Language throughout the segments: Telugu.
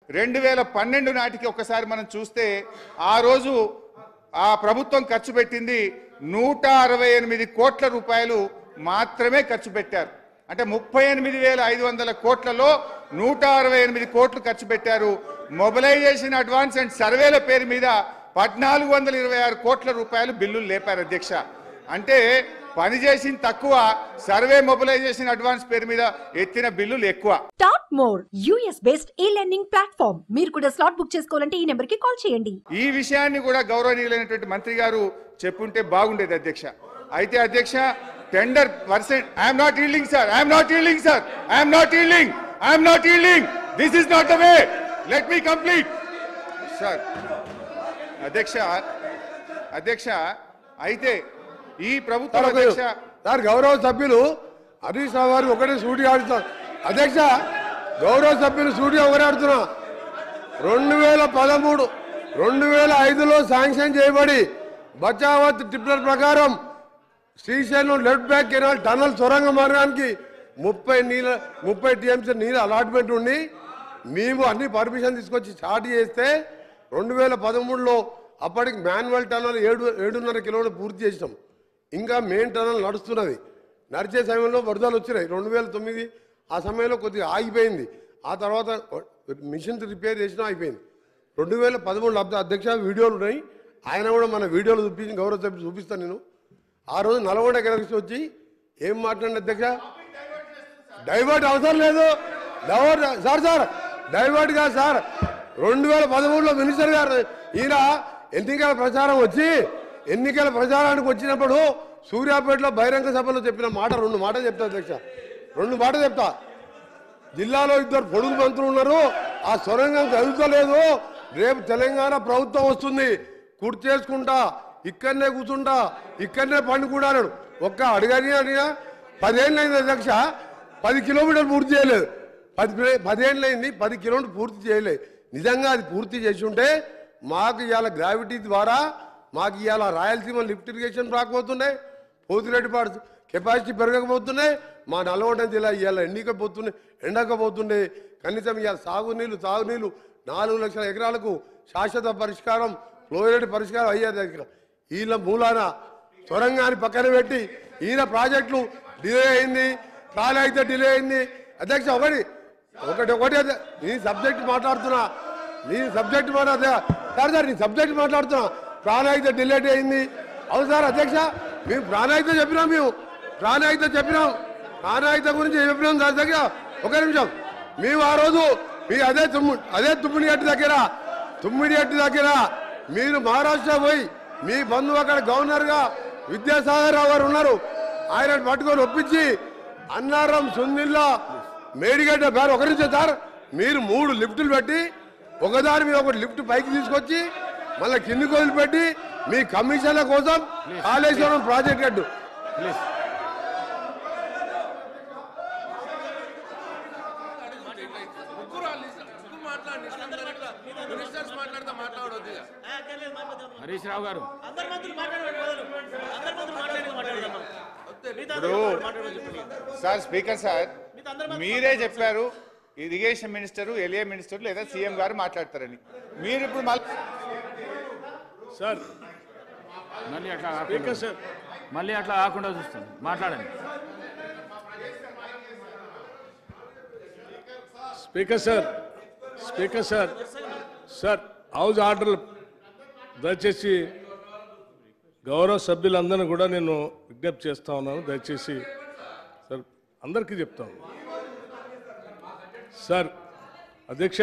2012 నాటికి ఒకసారి మనం చూస్తే ఆ రోజు ఆ ప్రభుత్వం ఖర్చు పెట్టింది 168 కోట్ల రూపాయలు మాత్రమే ఖర్చు పెట్టారు. అంటే 38,500 కోట్లలో 168 కోట్లు ఖర్చు పెట్టారు. మొబిలైజేషన్ అడ్వాన్స్ అండ్ సర్వేల పేరు మీద 1426 కోట్ల రూపాయలు బిల్లులు లేపారు అధ్యక్ష. అంటే పని చేసిన తక్కువ, సర్వే మొబిలైజేషన్ అడ్వాన్స్ పేరు మీద ఎత్తిన బిల్లులు ఎక్కువ. టాప్ మోర్ యూఎస్ బేస్డ్ ఈ లెర్నింగ్ ప్లాట్ఫామ్. మీరు కూడా స్లాట్ బుక్ చేసుకోవాలంటే ఈ నెంబర్ కి కాల్ చేయండి. ఈ విషయాన్ని కూడా గౌరవనీయులైనటువంటి మంత్రి గారు చెప్పుంటే బాగుండేది అధ్యక్ష. అయితే అధ్యక్ష tender percent I'm not yielding sir, I'm not yielding sir, I'm not yielding, I'm not yielding. This is not the way. Let me complete sir. అధ్యక్ష అయితే ఈ ప్రభుత్వం అధ్యక్ష సార్ గౌరవ సభ్యులు హరీష్ రావు గారు ఒకటే సూటిగా ఆడుతున్నారు అధ్యక్ష. గౌరవ సభ్యులు సూటిగా ఒకటే ఆడుతున్నా. 2013, 2005లో శాంక్షన్ చేయబడి బచావత్ ట్రిప్లర్ ప్రకారం Srisailam left bank canal tunnel సొరంగ మార్గానికి 30 టీఎంసీ నీళ్ళు అలాట్మెంట్ ఉండి మేము అన్ని పర్మిషన్ తీసుకొచ్చి స్టార్ట్ చేస్తే 2013లో అప్పటికి మాన్యువల్ టనల్ 7.5 కిలోమీటర్లు పూర్తి చేసినాం. ఇంకా మెయిన్ టనల్ నడుస్తున్నది. నడిచే సమయంలో వరదలు వచ్చినాయి 2009. ఆ సమయంలో కొద్దిగా ఆగిపోయింది. ఆ తర్వాత మిషన్స్ రిపేర్ చేసినా అయిపోయింది. 2013 అధ్యక్ష వీడియోలు ఉన్నాయి. ఆయన కూడా మన వీడియోలు చూపించి గౌరవ సభ్యులు చూపిస్తాను నేను. ఆ రోజు నల్గొండ ఎలక్షన్ వచ్చి ఏం మాట్లాడిన అధ్యక్ష, డైవర్ట్ అవసరం లేదు, సార్ డైవర్ట్ కాదు సార్. 2013లో మినిస్టర్ గారు ఈయన ఎన్నికల ప్రచారం వచ్చి ఎన్నికల ప్రచారానికి వచ్చినప్పుడు సూర్యాపేటలో బహిరంగ సభలో చెప్పిన మాట 2 మాటలు చెప్తా అధ్యక్ష. 2 మాటలు చెప్తా. జిల్లాలో 2 పొడుగు మంత్రులు ఉన్నారు, ఆ సొరంగం కదులుతలేదు, రేపు తెలంగాణ ప్రభుత్వం వస్తుంది, కుర్చేసుకుంటా ఇక్కడనే కూర్చుంటా ఇక్కడనే పండుకుంటాడు. ఒక్క అడిగినా 10 ఏళ్ళు అయింది అధ్యక్ష, 10 కిలోమీటర్లు పూర్తి చేయలేదు. 10 ఏళ్ళు అయింది, 10 కిలోమీటర్లు పూర్తి చేయలేదు. నిజంగా అది పూర్తి చేసి ఉంటే మాకు ఇవాళ గ్రావిటీ ద్వారా మాకు ఇవాళ రాయలసీమ లిఫ్ట్ ఇరిగేషన్ రాకపోతుండే, పోతిరెడ్డిపాడు కెపాసిటీ పెరగకపోతున్నాయి, మా నల్గొండ జిల్లా ఇవాళ ఎండకపోతుండే. కనీసం ఇవాళ తాగునీళ్ళు 4 లక్షల ఎకరాలకు శాశ్వత పరిష్కారం, ఫ్లోరైడ్ పరిష్కారం అయ్యే దగ్గర వీళ్ళ మూలాన సొరంగాన్ని పక్కన పెట్టి ఈయన ప్రాజెక్టులు డిలే అయింది, కాలు అయితే డిలే అయింది. అధ్యక్ష ఒకటి నీ సబ్జెక్ట్ మాట్లాడుతున్నా సార్ నీ సబ్జెక్ట్ మాట్లాడుతున్నా. ప్రాణాయిత డిలేట్ అయింది. అవును సార్ అధ్యక్ష, మేము ప్రాణాయిత చెప్పినాం, ప్రాణాయిత గురించి చెప్పినాం సార్. దగ్గర ఒక నిమిషం, మేము ఆ రోజు మీ అదే తుమ్మిడిగట్టు దగ్గర మీరు మహారాష్ట్ర పోయి మీ బంధువు అక్కడ గవర్నర్గా విద్యాసాగర్ రావు గారు ఉన్నారు, ఆయన పట్టుకొని ఒప్పించి అన్నారం సుందిల్లా మేడిగడ్డ పేరు ఒక నిమిషం సార్, మీరు 3 లిఫ్టులు పెట్టి ఒకదాని మీద ఒకటి లిఫ్ట్ పైకి తీసుకొచ్చి మళ్ళీ కిందికి వదిలిపెట్టి మీ కమిషన్ల కోసం కాళేశ్వరం ప్రాజెక్ట్ కట్టు. హరీష్ రావు గారు సార్ స్పీకర్ సార్ మీరే చెప్పారు ఇరిగేషన్ మినిస్టరు, ఎల్ఏ మినిస్టర్ లేదా సీఎం గారు మాట్లాడతారని. మీరు ఇప్పుడు సార్ మళ్ళీ అట్లా కాకుండా చూస్తాను, మాట్లాడండి. స్పీకర్ సార్ హౌస్ ఆర్డర్ దయచేసి గౌరవ సభ్యులందరినీ కూడా నేను విజ్ఞప్తి చేస్తా ఉన్నాను. దయచేసి సార్ అందరికీ చెప్తాను సార్. అధ్యక్ష,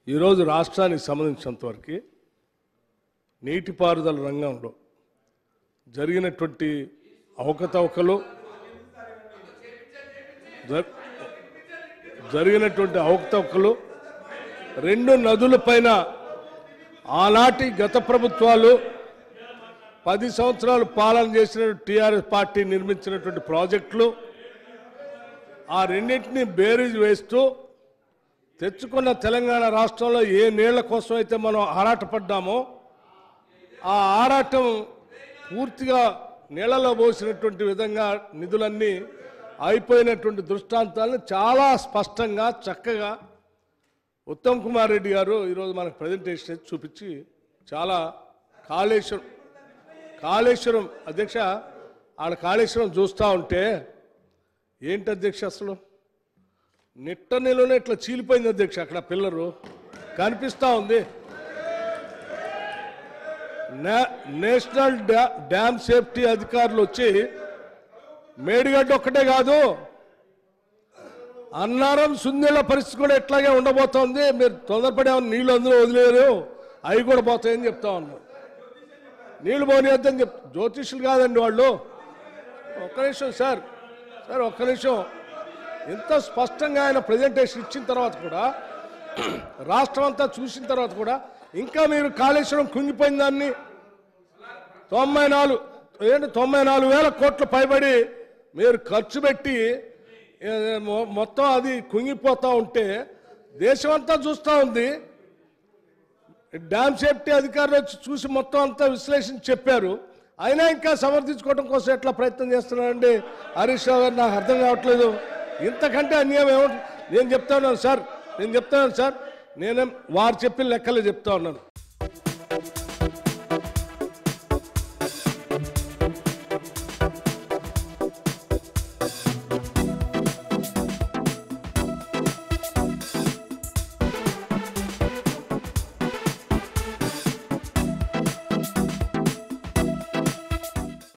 ఈరోజు రాష్ట్రానికి సంబంధించినంతవరకు నీటిపారుదల రంగంలో జరిగినటువంటి అవకతవకలు 2 నదుల పైన ఆనాటి గత ప్రభుత్వాలు 10 సంవత్సరాలు పాలన చేసిన టీఆర్ఎస్ పార్టీ నిర్మించినటువంటి ప్రాజెక్టులు, ఆ రెండింటినీ బేరీజ్ వేస్తూ తెచ్చుకున్న తెలంగాణ రాష్ట్రంలో ఏ నీళ్ల కోసం అయితే మనం ఆరాటపడ్డామో ఆ ఆరాటం పూర్తిగా నీళ్లలో పోసినటువంటి విధంగా నిధులన్నీ అయిపోయినటువంటి దృష్టాంతాలను చాలా స్పష్టంగా చక్కగా ఉత్తమ్ కుమార్ రెడ్డి గారు ఈరోజు మనకు ప్రజెంటేషన్ చూపించి చాలా కాళేశ్వరం అధ్యక్ష ఆడ కాళేశ్వరం చూస్తూ ఉంటే ఏంటి అధ్యక్ష అసలు నిట్ట నెలలోనే ఇట్లా చీలిపోయింది అధ్యక్ష అక్కడ పిల్లరు కనిపిస్తూ ఉంది. నేషనల్ డ్యామ్ సేఫ్టీ అధికారులు వచ్చి మేడిగడ్డ ఒక్కటే కాదు అన్నారం సుందీల పరిస్థితి కూడా ఎట్లాగే ఉండబోతోంది. మీరు తొందరపడే నీళ్ళు అందులో వదిలేరు, అవి కూడా పోతాయని చెప్తా ఉన్నారు. నీళ్ళు పోనీయద్దని జ్యోతిష్యులు కాదండి వాళ్ళు. ఒక్క నిమిషం సార్ ఒక్క నిమిషం. ఎంత స్పష్టంగా ఆయన ప్రజెంటేషన్ ఇచ్చిన తర్వాత కూడా రాష్ట్రం అంతా చూసిన తర్వాత కూడా ఇంకా మీరు కాళేశ్వరం కుంగిపోయిన దాన్ని 94,000 కోట్లు పైబడి మీరు ఖర్చు పెట్టి మొత్తం అది కుంగిపోతూ ఉంటే దేశమంతా చూస్తూ ఉంది. డ్యామ్ సేఫ్టీ అధికారులు వచ్చి చూసి మొత్తం అంతా విశ్లేషించి చెప్పారు. అయినా ఇంకా సమర్థించుకోవడం కోసం ఎట్లా ప్రయత్నం చేస్తున్నారండి హరీష్ రావు గారు? నాకు అర్థం కావట్లేదు. ఇంతకంటే అన్యాయం ఏమంటుంది? నేను చెప్తా ఉన్నాను సార్, నేను వారు చెప్పిన లెక్కలే చెప్తా ఉన్నాను.